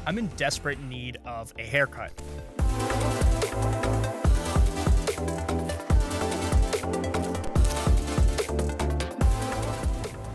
I'm in desperate need of a haircut.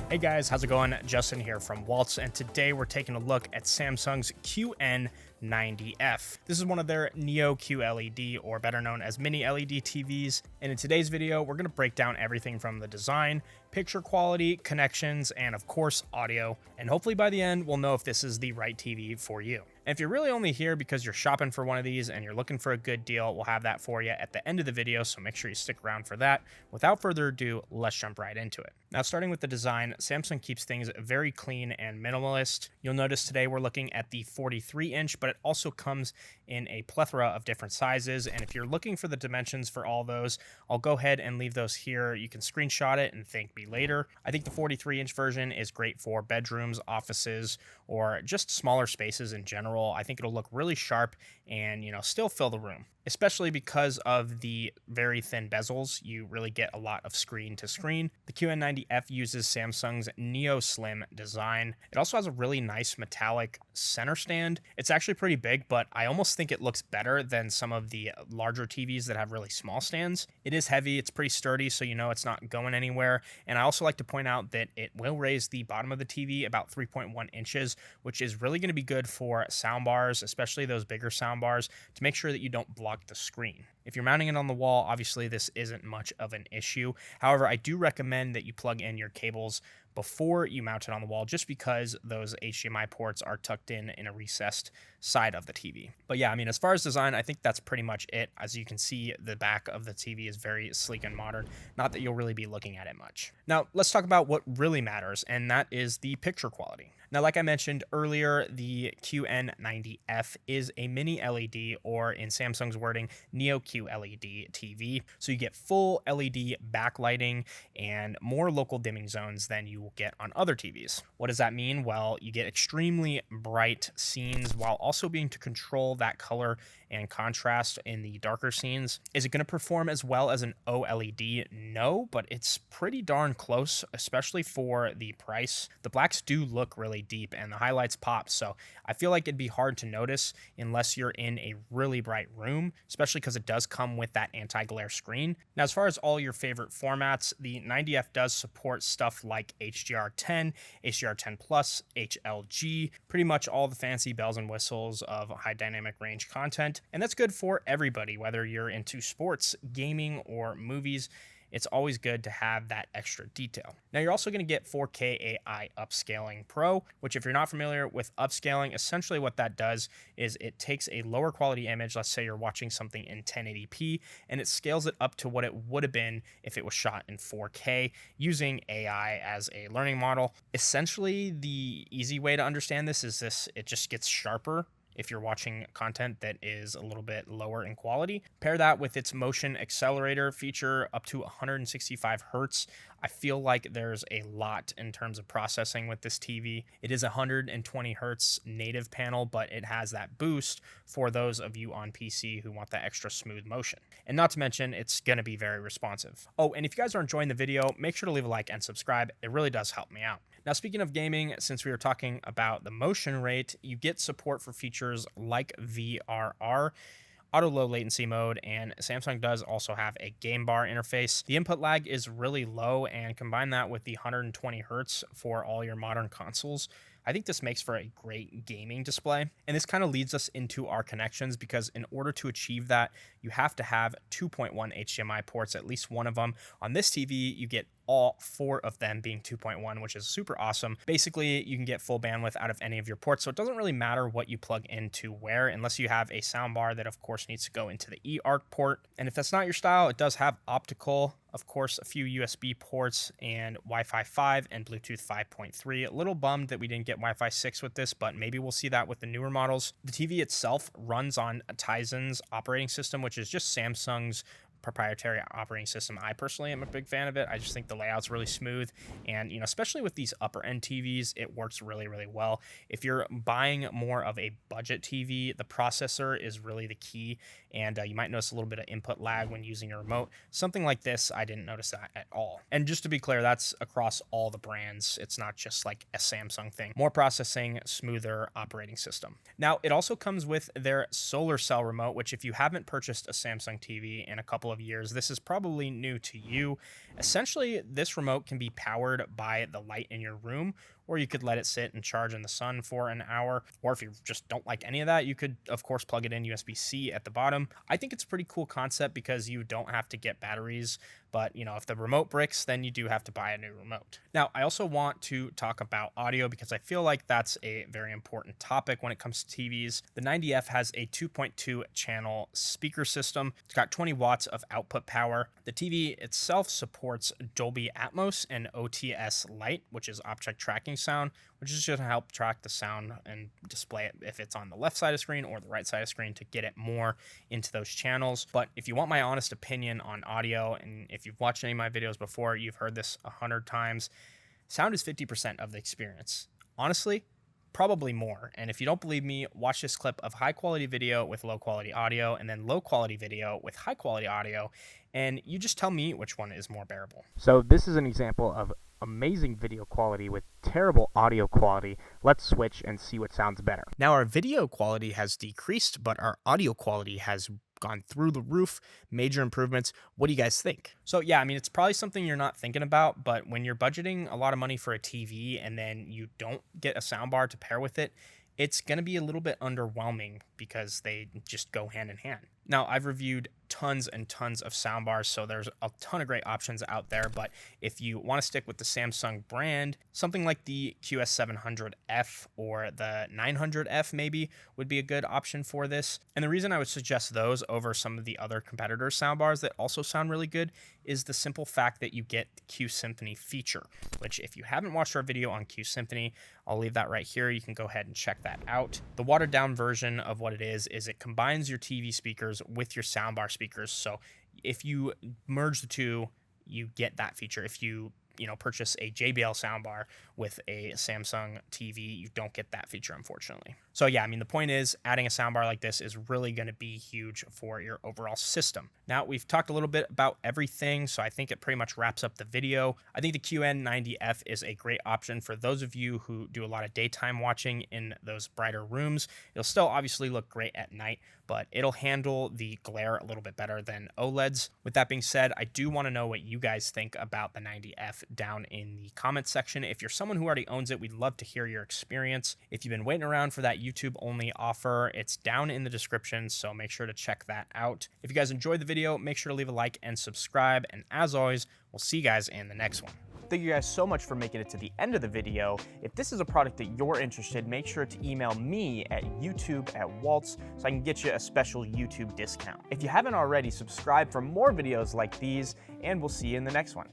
Hey guys, how's it going? Justin here from Walts, and today we're taking a look at Samsung's QN90F. This is one of their Neo QLED, or better known as mini LED TVs, and in today's video, we're going to break down everything from the design, picture quality, connections, and of course, audio, and hopefully by the end, we'll know if this is the right TV for you. And if you're really only here because you're shopping for one of these and you're looking for a good deal, we'll have that for you at the end of the video, so make sure you stick around for that. Without further ado, let's jump right into it. Now, starting with the design, Samsung keeps things very clean and minimalist. You'll notice today we're looking at the 43-inch, but it also comes in a plethora of different sizes, and if you're looking for the dimensions for all those, I'll go ahead and leave those here. You can screenshot it and thank me later. I think the 43-inch version is great for bedrooms, offices, or just smaller spaces in general. I think it'll look really sharp and, still fill the room. Especially because of the very thin bezels, you really get a lot of screen to screen. The QN90F uses Samsung's Neo Slim design. It also has a really nice metallic center stand. It's actually pretty big, but I almost think it looks better than some of the larger TVs that have really small stands. It is heavy, it's pretty sturdy, so it's not going anywhere. And I also like to point out that it will raise the bottom of the TV about 3.1 inches, which is really going to be good for sound bars, especially those bigger sound bars, to make sure that you don't block the screen. If you're mounting it on the wall, obviously this isn't much of an issue. However, I do recommend that you plug in your cables before you mount it on the wall, just because those HDMI ports are tucked in a recessed side of the TV. But yeah, as far as design, I think that's pretty much it. As you can see, the back of the TV is very sleek and modern. Not that you'll really be looking at it much. Now, let's talk about what really matters, and that is the picture quality. Now, like I mentioned earlier, the QN90F is a mini LED, or in Samsung's wording, Neo QLED TV. So you get full LED backlighting and more local dimming zones than you will get on other TVs. What does that mean? Well, you get extremely bright scenes while also being to control that color and contrast in the darker scenes. Is it going to perform as well as an OLED? No, but it's pretty darn close, especially for the price. The blacks do look really deep and the highlights pop, so I feel like it'd be hard to notice unless you're in a really bright room, especially because it does come with that anti-glare screen. Now, as far as all your favorite formats, the 90F does support stuff like HDR10, HDR10 Plus, HLG, pretty much all the fancy bells and whistles of high dynamic range content. And that's good for everybody, whether you're into sports, gaming, or movies. It's always good to have that extra detail. Now, you're also going to get 4K AI Upscaling Pro, which, if you're not familiar with upscaling, essentially what that does is it takes a lower quality image, let's say you're watching something in 1080p, and it scales it up to what it would have been if it was shot in 4K using AI as a learning model. Essentially, the easy way to understand this is it just gets sharper if you're watching content that is a little bit lower in quality. Pair that with its motion accelerator feature up to 165 hertz. I feel like there's a lot in terms of processing with this TV. It is a 120 hertz native panel, but it has that boost for those of you on PC who want that extra smooth motion. And not to mention, it's going to be very responsive. Oh, and if you guys are enjoying the video, make sure to leave a like and subscribe. It really does help me out. Now, speaking of gaming, since we were talking about the motion rate, you get support for features like VRR, auto low latency mode, and Samsung does also have a game bar interface. The input lag is really low, and combine that with the 120 hertz for all your modern consoles, I think this makes for a great gaming display. And this kind of leads us into our connections, because in order to achieve that, you have to have 2.1 HDMI ports, at least one of them. On this TV, you get all 4 of them being 2.1, which is super awesome. Basically, you can get full bandwidth out of any of your ports, so it doesn't really matter what you plug into where, unless you have a soundbar that, of course, needs to go into the eARC port. And if that's not your style, it does have optical, of course, a few USB ports, and Wi-Fi 5 and Bluetooth 5.3. A little bummed that we didn't get Wi-Fi 6 with this, but maybe we'll see that with the newer models. The TV itself runs on Tizen's operating system, which is just Samsung's proprietary operating system. I personally am a big fan of it. I just think the layout's really smooth, and especially with these upper end TVs, it works really, really well. If you're buying more of a budget TV, the processor is really the key, and you might notice a little bit of input lag when using your remote. Something like this, I didn't notice that at all. And just to be clear, that's across all the brands. It's not just like a Samsung thing. More processing, smoother operating system. Now, it also comes with their solar cell remote, which if you haven't purchased a Samsung TV in a couple of years, this is probably new to you. Essentially, this remote can be powered by the light in your room, or you could let it sit and charge in the sun for an hour. Or if you just don't like any of that, you could, of course, plug it in USB-C at the bottom. I think it's a pretty cool concept because you don't have to get batteries. But, if the remote bricks, then you do have to buy a new remote. Now, I also want to talk about audio because I feel like that's a very important topic when it comes to TVs. The 90F has a 2.2 channel speaker system. It's got 20 watts of output power. The TV itself supports Dolby Atmos and OTS Lite, which is object tracking sound, which is just to help track the sound and display it if it's on the left side of the screen or the right side of the screen to get it more into those channels. But if you want my honest opinion on audio, and if you've watched any of my videos before, you've heard this 100 times, sound is 50% of the experience. Honestly, probably more. And if you don't believe me, watch this clip of high quality video with low quality audio, and then low quality video with high quality audio, and you just tell me which one is more bearable. So this is an example of amazing video quality with terrible audio quality. Let's switch and see what sounds better. Now, our video quality has decreased, but our audio quality has gone through the roof. Major improvements. What do you guys think? So yeah, I mean, it's probably something you're not thinking about, but when you're budgeting a lot of money for a TV and then you don't get a soundbar to pair with it, it's going to be a little bit underwhelming because they just go hand in hand. Now, I've reviewed tons and tons of soundbars, so there's a ton of great options out there, but if you want to stick with the Samsung brand, something like the QS700F or the 900F maybe would be a good option for this. And the reason I would suggest those over some of the other competitor soundbars that also sound really good is the simple fact that you get the Q Symphony feature, which if you haven't watched our video on Q Symphony, I'll leave that right here. You can go ahead and check that out. The watered down version of what it is it combines your TV speakers with your soundbar speakers. So if you merge the two, you get that feature. If you purchase a JBL soundbar with a Samsung TV, you don't get that feature, unfortunately. So yeah, I mean, the point is adding a soundbar like this is really going to be huge for your overall system. Now, we've talked a little bit about everything, so I think it pretty much wraps up the video. I think the QN90F is a great option for those of you who do a lot of daytime watching in those brighter rooms. It'll still obviously look great at night, but it'll handle the glare a little bit better than OLEDs. With that being said, I do want to know what you guys think about the 90F down in the comments section. If you're someone who already owns it, we'd love to hear your experience. If you've been waiting around for that YouTube only offer, it's down in the description, so make sure to check that out. If you guys enjoyed the video, make sure to leave a like and subscribe, and as always, we'll see you guys in the next one. Thank you guys so much for making it to the end of the video. If this is a product that you're interested, make sure to email me at youtube@waltz so I can get you a special YouTube discount. If you haven't already, subscribe for more videos like these, and we'll see you in the next one.